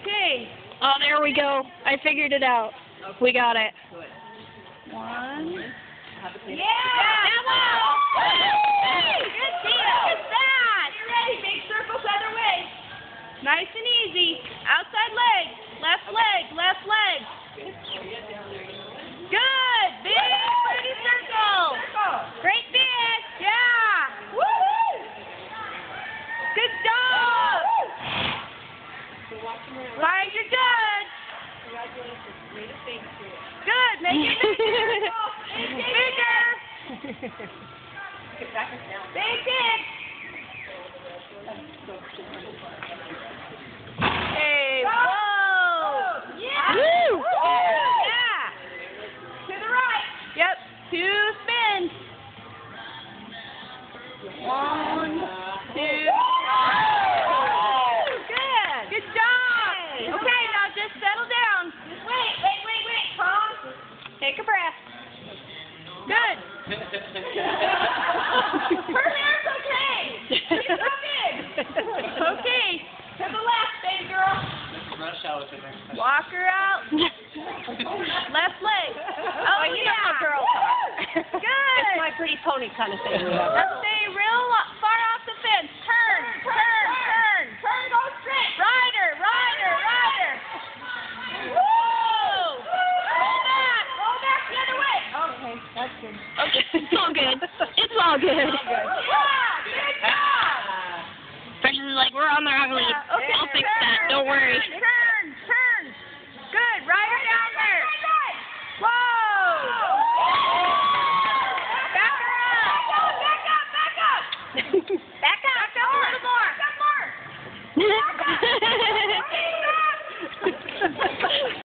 Okay. Oh, there we go. I figured it out. We got it. One. Yeah! Bravo! Good deal! Look at that! Get ready, big circles other way. Nice and easy. Outside leg. Left leg. Left leg. Good. Big pretty circle. Great fish. Yeah. Woo-hoo! Good job. Find your good. Good. Make it bigger. Bigger. Big, big. Hey, whoa. Yeah! Woo! Yeah. To the right. Yep. 2 spins. 1, 2. Good. Good job. Okay, now just settle down. Wait, Tom. Take a breath. Good. Her hair's okay. She's so big. Okay. To the left, baby girl. Walk her out. Left leg. Oh, you know yeah. how girls Good. It's my pretty pony kind of thing. Now stay real far off the fence. Turn. Turn, go straight. Rider. Whoa. Roll back. Roll back the other way. Okay, that's good. Okay, it's all good. It's all good. Yeah, good job. Precious is like, we're on the wrong lead. Okay. I'll fix that. Don't worry. Turn. Good. Rider down there. Whoa. Back her up. Back up. Back up a little more. Back up more.